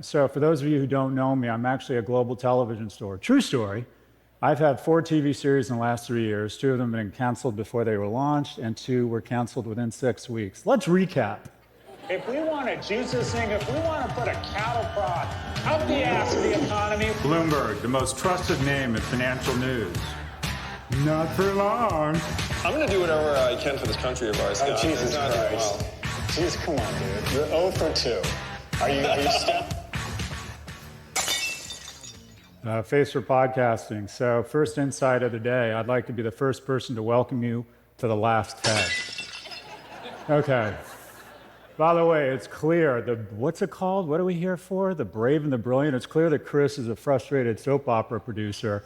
So for those of you who don't know me, I'm actually a global television star. True story. I've had 4 TV series in the last 3 years. 2 of them have been canceled before they were launched, and 2 were canceled within 6 weeks. Let's recap. If we want to juice this thing, if we want to put a cattle prod up the ass of the economy. Bloomberg, the most trusted name in financial news. Not for long. I'm going to do whatever I can for this country of ours. Oh, Jesus Christ. Jeez, come on, dude. You're 0 for 2. Are you stuck? Face for podcasting. So first insight of the day, I'd like to be the first person to welcome you to the last TED. Okay. By the way, it's clear, what's it called? What are we here for? The Brave and the Brilliant? It's clear that Chris is a frustrated soap opera producer.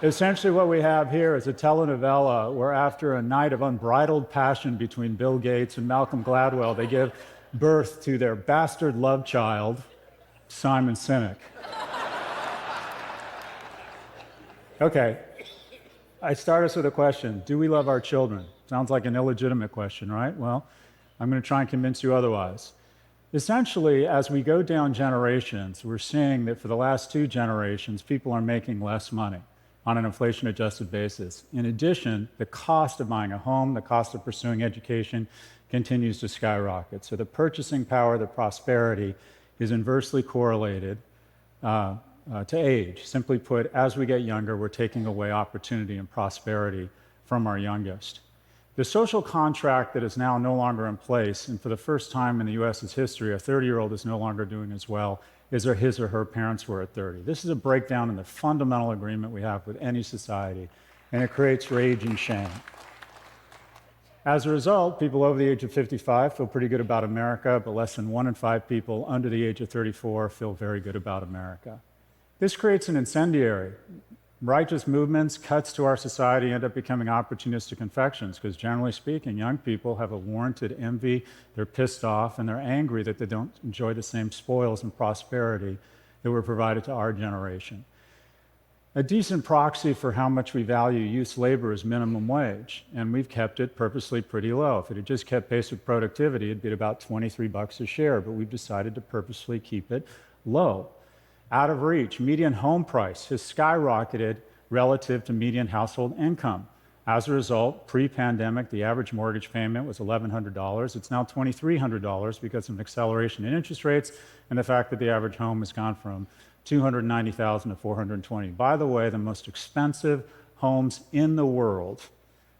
Essentially what we have here is a telenovela where after a night of unbridled passion between Bill Gates and Malcolm Gladwell, they give birth to their bastard love child, Simon Sinek. Okay, I start us with a question. Do we love our children? Sounds like an illegitimate question, right? Well, I'm going to try and convince you otherwise. Essentially, as we go down generations, we're seeing that for the last 2 generations, people are making less money on an inflation-adjusted basis. In addition, the cost of buying a home, the cost of pursuing education continues to skyrocket. So the purchasing power, the prosperity, is inversely correlated to age. Simply put, as we get younger, we're taking away opportunity and prosperity from our youngest. The social contract that is now no longer in place, and for the first time in the U.S.'s history, a 30-year-old is no longer doing as well as his or her parents were at 30. This is a breakdown in the fundamental agreement we have with any society, and it creates rage and shame. As a result, people over the age of 55 feel pretty good about America, but less than 1 in 5 people under the age of 34 feel very good about America. This creates an incendiary. Righteous movements, cuts to our society end up becoming opportunistic infections because generally speaking, young people have a warranted envy, they're pissed off, and they're angry that they don't enjoy the same spoils and prosperity that were provided to our generation. A decent proxy for how much we value youth labor is minimum wage, and we've kept it purposely pretty low. If it had just kept pace with productivity, it'd be about $23 a share, but we've decided to purposely keep it low. Out of reach, median home price has skyrocketed relative to median household income. As a result, pre-pandemic, the average mortgage payment was $1,100. It's now $2,300 because of an acceleration in interest rates and the fact that the average home has gone from $290,000 to $420,000. By the way, the most expensive homes in the world,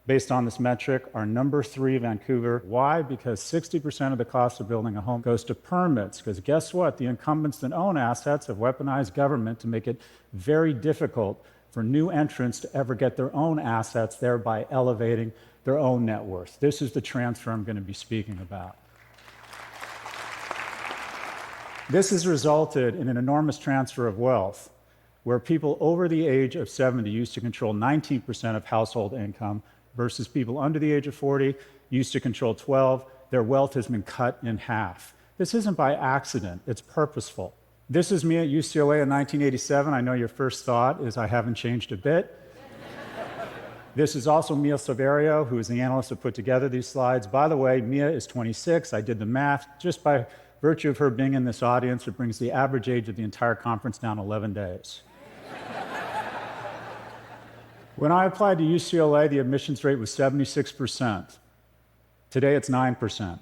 based on this metric, are number 3, Vancouver. Why? Because 60% of the cost of building a home goes to permits. Because guess what? The incumbents that own assets have weaponized government to make it very difficult for new entrants to ever get their own assets, thereby elevating their own net worth. This is the transfer I'm going to be speaking about. This has resulted in an enormous transfer of wealth, where people over the age of 70 used to control 19% of household income, versus people under the age of 40 used to control 12. Their wealth has been cut in half. This isn't by accident, it's purposeful. This is me at UCLA in 1987. I know your first thought is I haven't changed a bit. This is also Mia Silverio, who is the analyst that put together these slides. By the way, Mia is 26. I did the math. Just by virtue of her being in this audience, it brings the average age of the entire conference down 11 days. When I applied to UCLA, the admissions rate was 76%. Today, it's 9%.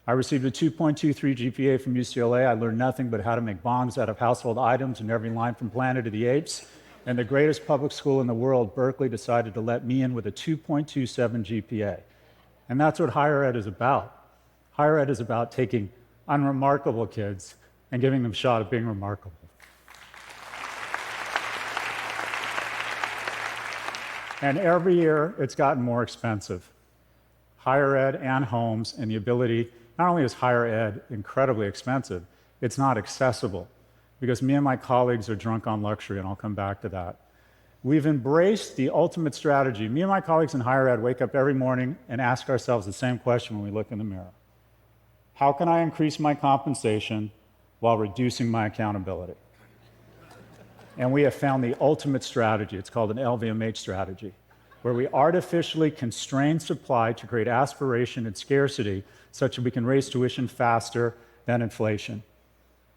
I received a 2.23 GPA from UCLA. I learned nothing but how to make bombs out of household items in every line from Planet of the Apes. And the greatest public school in the world, Berkeley, decided to let me in with a 2.27 GPA. And that's what higher ed is about. Higher ed is about taking unremarkable kids and giving them a shot at being remarkable. And every year, it's gotten more expensive. Higher ed and homes, and the ability, not only is higher ed incredibly expensive, it's not accessible, because me and my colleagues are drunk on luxury, and I'll come back to that. We've embraced the ultimate strategy. Me and my colleagues in higher ed wake up every morning and ask ourselves the same question when we look in the mirror. How can I increase my compensation while reducing my accountability? And we have found the ultimate strategy. It's called an LVMH strategy, where we artificially constrain supply to create aspiration and scarcity such that we can raise tuition faster than inflation.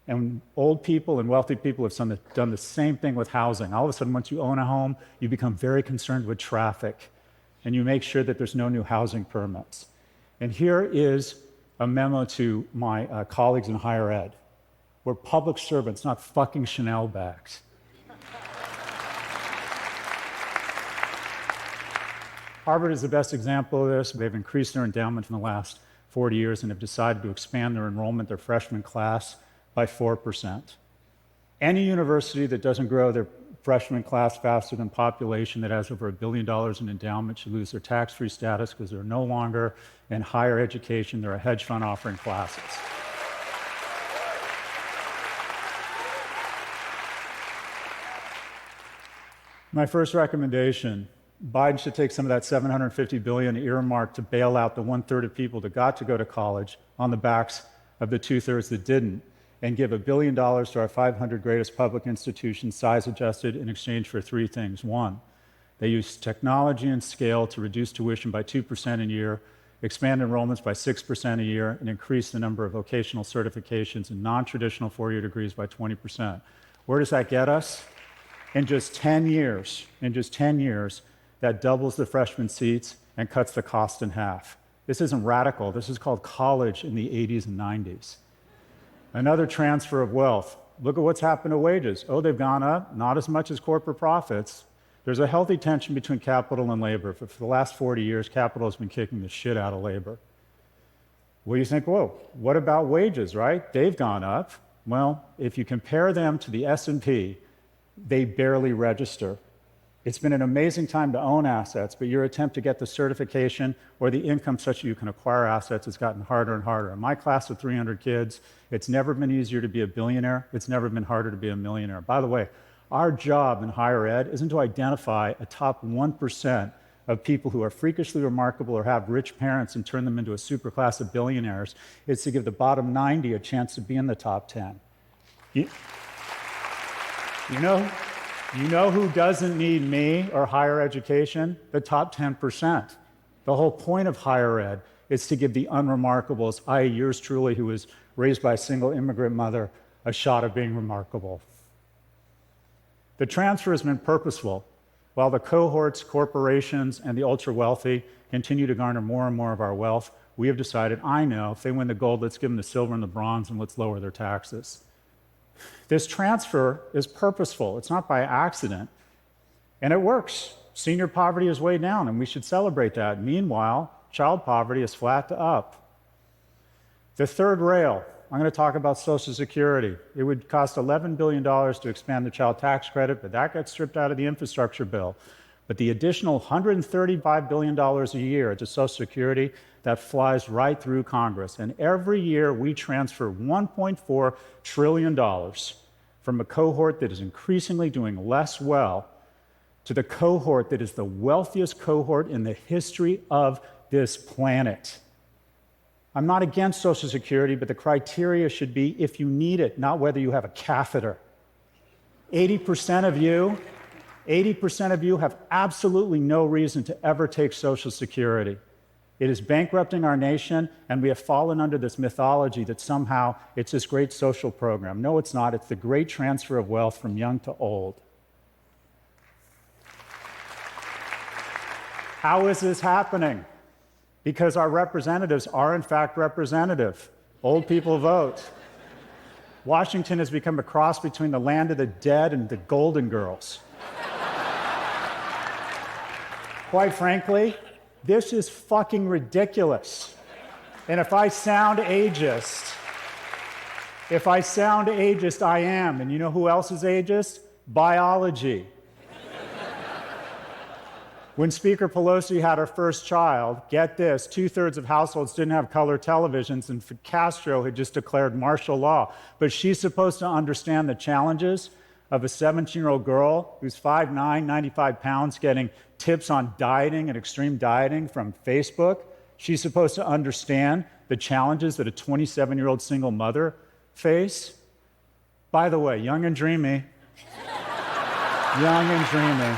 And old people and wealthy people have done the same thing with housing. All of a sudden, once you own a home, you become very concerned with traffic, and you make sure that there's no new housing permits. And here is a memo to my colleagues in higher ed. We're public servants, not fucking Chanel bags. Harvard is the best example of this. They've increased their endowment in the last 40 years and have decided to expand their enrollment, their freshman class, by 4%. Any university that doesn't grow their freshman class faster than population, that has over $1 billion in endowment, should lose their tax-free status because they're no longer in higher education. They're a hedge fund offering classes. My first recommendation, Biden should take some of that $750 billion earmarked to bail out the 1/3 of people that got to go to college on the backs of the 2/3 that didn't, and give $1 billion to our 500 greatest public institutions, size adjusted, in exchange for three things. One, they use technology and scale to reduce tuition by 2% a year, expand enrollments by 6% a year, and increase the number of vocational certifications and non-traditional four-year degrees by 20%. Where does that get us? In just 10 years, that doubles the freshman seats and cuts the cost in half. This isn't radical. This is called college in the 80s and 90s. Another transfer of wealth. Look at what's happened to wages. Oh, they've gone up, not as much as corporate profits. There's a healthy tension between capital and labor. For the last 40 years, capital has been kicking the shit out of labor. Well, you think, whoa, what about wages, right? They've gone up. Well, if you compare them to the S&P, they barely register. It's been an amazing time to own assets, but your attempt to get the certification or the income such that you can acquire assets has gotten harder and harder. In my class of 300 kids, it's never been easier to be a billionaire. It's never been harder to be a millionaire. By the way, our job in higher ed isn't to identify a top 1% of people who are freakishly remarkable or have rich parents and turn them into a superclass of billionaires. It's to give the bottom 90 a chance to be in the top 10. You know who doesn't need me or higher education? The top 10%. The whole point of higher ed is to give the unremarkables, i.e. yours truly, who was raised by a single immigrant mother, a shot at being remarkable. The transfer has been purposeful. While the cohorts, corporations, and the ultra-wealthy continue to garner more and more of our wealth, we have decided, I know, if they win the gold, let's give them the silver and the bronze, and let's lower their taxes. This transfer is purposeful. It's not by accident. And it works. Senior poverty is way down, and we should celebrate that. Meanwhile, child poverty is flat to up. The third rail, I'm going to talk about Social Security. It would cost $11 billion to expand the child tax credit, but that got stripped out of the infrastructure bill. But the additional $135 billion a year to Social Security, that flies right through Congress. And every year we transfer $1.4 trillion from a cohort that is increasingly doing less well to the cohort that is the wealthiest cohort in the history of this planet. I'm not against Social Security, but the criteria should be if you need it, not whether you have a catheter. 80% of you have absolutely no reason to ever take Social Security. It is bankrupting our nation, and we have fallen under this mythology that somehow it's this great social program. No, it's not. It's the great transfer of wealth from young to old. How is this happening? Because our representatives are, in fact, representative. Old people vote. Washington has become a cross between the land of the dead and the Golden Girls. Quite frankly, this is fucking ridiculous. And if I sound ageist, I am. And you know who else is ageist? Biology. When Speaker Pelosi had her first child, get this, 2/3 of households didn't have color televisions, and Castro had just declared martial law. But she's supposed to understand the challenges of a 17-year-old girl who's 5'9", 95 pounds, getting tips on dieting and extreme dieting from Facebook. She's supposed to understand the challenges that a 27-year-old single mother face. By the way, young and dreamy. Young and dreamy.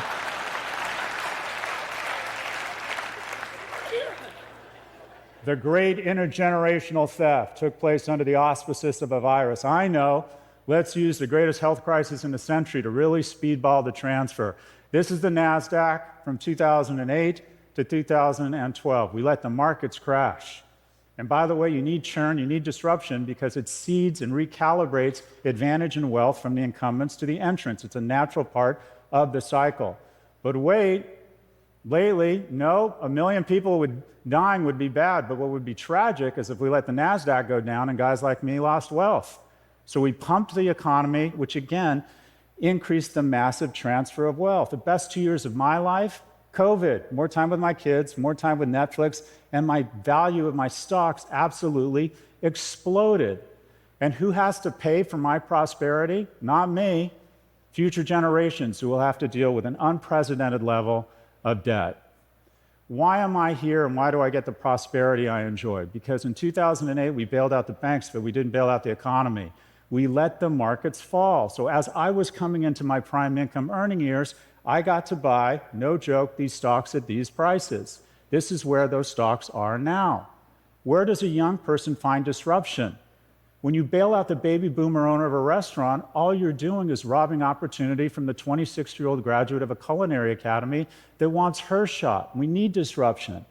the great intergenerational theft took place under the auspices of a virus. I know. Let's use the greatest health crisis in the century to really speedball the transfer. This is the NASDAQ from 2008 to 2012. We let the markets crash. And by the way, you need churn, you need disruption because it seeds and recalibrates advantage and wealth from the incumbents to the entrants. It's a natural part of the cycle. But wait, lately, no, 1 million people dying would be bad, but what would be tragic is if we let the NASDAQ go down and guys like me lost wealth. So we pumped the economy, which again increased the massive transfer of wealth. The best 2 years of my life, COVID, more time with my kids, more time with Netflix, and my value of my stocks absolutely exploded. And who has to pay for my prosperity? Not me. Future generations who will have to deal with an unprecedented level of debt. Why am I here and why do I get the prosperity I enjoy? Because in 2008, we bailed out the banks, but we didn't bail out the economy. We let the markets fall. So as I was coming into my prime income earning years, I got to buy, no joke, these stocks at these prices. This is where those stocks are now. Where does a young person find disruption? When you bail out the baby boomer owner of a restaurant, all you're doing is robbing opportunity from the 26-year-old graduate of a culinary academy that wants her shot. We need disruption.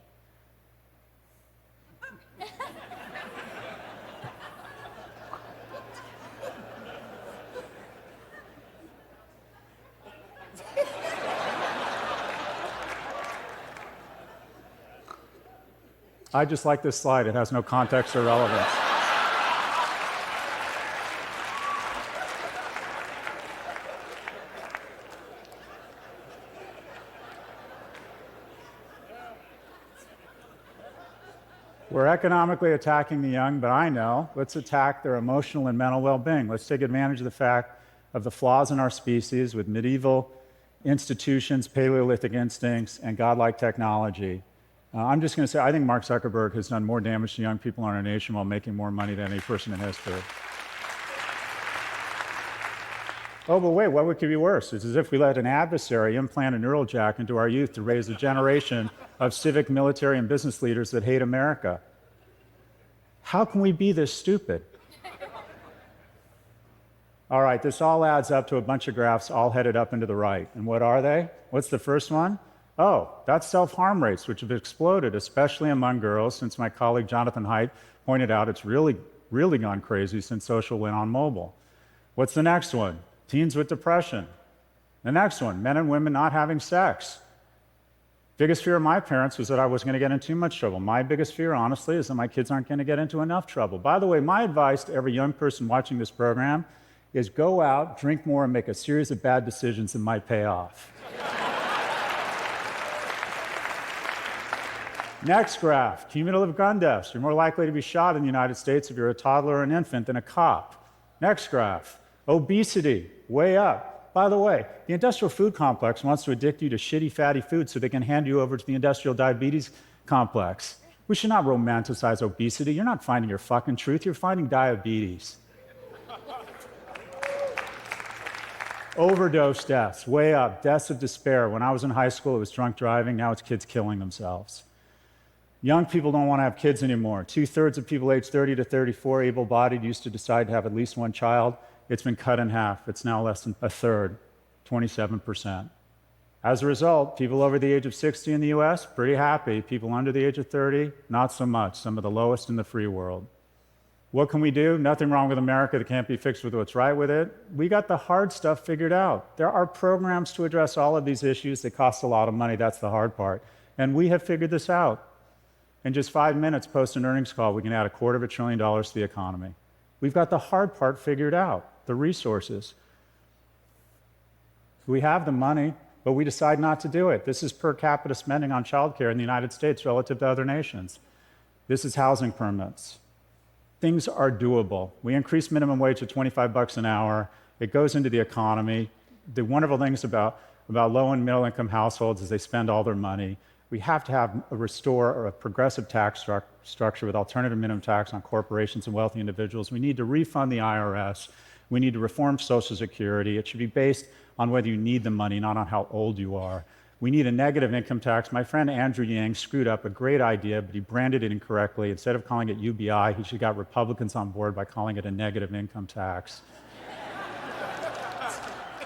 I just like this slide. It has no context or relevance. We're economically attacking the young, but I know, let's attack their emotional and mental well-being. Let's take advantage of the fact of the flaws in our species with medieval institutions, Paleolithic instincts, and godlike technology. I'm just going to say, I think Mark Zuckerberg has done more damage to young people in our nation while making more money than any person in history. Oh, but wait, what could be worse? It's as if we let an adversary implant a neural jack into our youth to raise a generation of civic, military, and business leaders that hate America. How can we be this stupid? All right, this all adds up to a bunch of graphs all headed up and to the right. And what are they? What's the first one? Oh, that's self-harm rates, which have exploded, especially among girls, since my colleague Jonathan Haidt pointed out it's really gone crazy since social went on mobile. What's the next one? Teens with depression. The next one, men and women not having sex. Biggest fear of my parents was that I was going to get in too much trouble. My biggest fear, honestly, is that my kids aren't going to get into enough trouble. By the way, my advice to every young person watching this program is go out, drink more, and make a series of bad decisions that might pay off. Next graph, cumulative gun deaths. You're more likely to be shot in the United States if you're a toddler or an infant than a cop. Next graph, obesity, way up. By the way, the industrial food complex wants to addict you to shitty, fatty food so they can hand you over to the industrial diabetes complex. We should not romanticize obesity. You're not finding your fucking truth, you're finding diabetes. Overdose deaths, way up. Deaths of despair. When I was in high school, it was drunk driving. Now it's kids killing themselves. Young people don't want to have kids anymore. 2/3 of people aged 30 to 34 able-bodied used to decide to have at least one child. It's been cut in half. It's now less than a third, 27%. As a result, people over the age of 60 in the US, pretty happy. People under the age of 30, not so much. Some of the lowest in the free world. What can we do? Nothing wrong with America that can't be fixed with what's right with it. We got the hard stuff figured out. There are programs to address all of these issues that cost a lot of money. That's the hard part. And we have figured this out. In just 5 minutes post an earnings call, we can add $250 billion to the economy. We've got the hard part figured out, the resources. We have the money, but we decide not to do it. This is per capita spending on childcare in the United States relative to other nations. This is housing permits. Things are doable. We increase minimum wage to $25 an hour. It goes into the economy. The wonderful things about low and middle income households is they spend all their money. We have to restore a progressive tax structure with alternative minimum tax on corporations and wealthy individuals. We need to refund the IRS. We need to reform Social Security. It should be based on whether you need the money, not on how old you are. We need a negative income tax. My friend Andrew Yang screwed up a great idea, but he branded it incorrectly. Instead of calling it UBI, he should have got Republicans on board by calling it a negative income tax.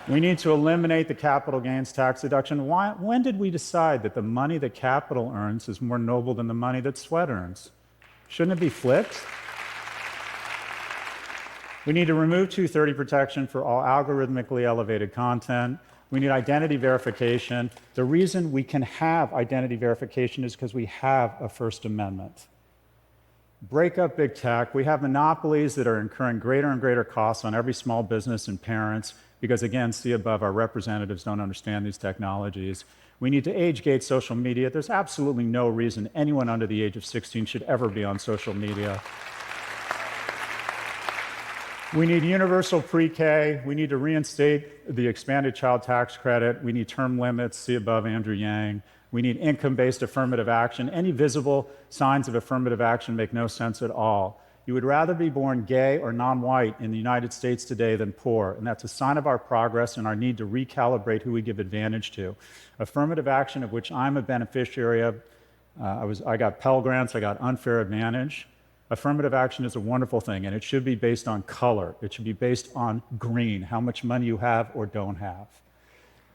We need to eliminate the capital gains tax deduction. When did we decide that the money that capital earns is more noble than the money that sweat earns? Shouldn't it be flipped? We need to remove 230 protection for all algorithmically elevated content. We need identity verification. The reason we can have identity verification is because we have a First Amendment. Break up big tech. We have monopolies that are incurring greater and greater costs on every small business and parents because, again, see above, our representatives don't understand these technologies. We need to age-gate social media. There's absolutely no reason anyone under the age of 16 should ever be on social media. We need universal pre-K. We need to reinstate the expanded child tax credit. We need term limits, see above Andrew Yang. We need income-based affirmative action. Any visible signs of affirmative action make no sense at all. You would rather be born gay or non-white in the United States today than poor, and that's a sign of our progress and our need to recalibrate who we give advantage to. Affirmative action, of which I'm a beneficiary of, I got Pell Grants, I got unfair advantage. Affirmative action is a wonderful thing, and it should be based on color. It should be based on green, how much money you have or don't have.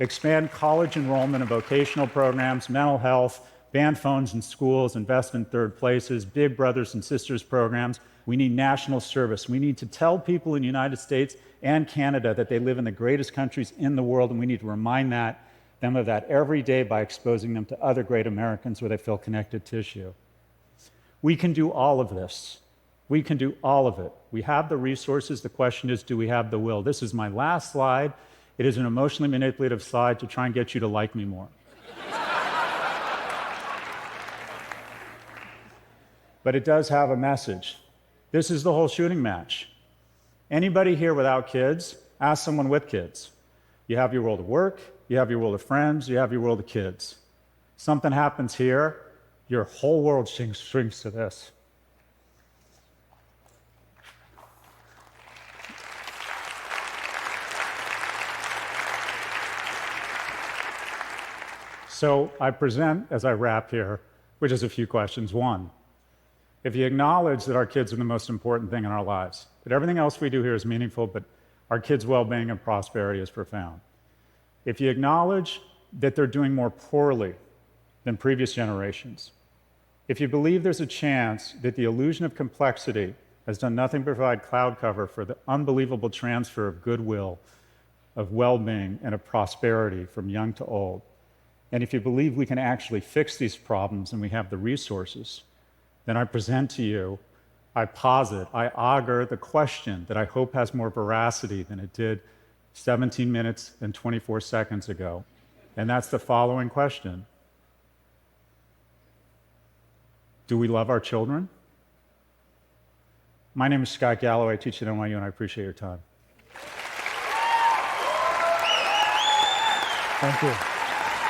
Expand college enrollment and vocational programs, mental health, ban phones in schools, invest in third places, big brothers and sisters programs. We need national service. We need to tell people in the United States and Canada that they live in the greatest countries in the world, and we need to remind them of that every day by exposing them to other great Americans where they feel connected tissue. We can do all of this. We can do all of it. We have the resources. The question is, do we have the will? This is my last slide. It is an emotionally manipulative slide to try and get you to like me more. But it does have a message. This is the whole shooting match. Anybody here without kids, ask someone with kids. You have your world of work, you have your world of friends, you have your world of kids. Something happens here, your whole world shrinks to this. So I present, as I wrap here, with just a few questions. One, if you acknowledge that our kids are the most important thing in our lives, that everything else we do here is meaningful, but our kids' well-being and prosperity is profound. If you acknowledge that they're doing more poorly than previous generations, if you believe there's a chance that the illusion of complexity has done nothing but provide cloud cover for the unbelievable transfer of goodwill, of well-being, and of prosperity from young to old, and if you believe we can actually fix these problems and we have the resources, then I present to you, I posit, I augur the question that I hope has more veracity than it did 17 minutes and 24 seconds ago. And that's the following question. Do we love our children? My name is Scott Galloway. I teach at NYU, and I appreciate your time. Thank you.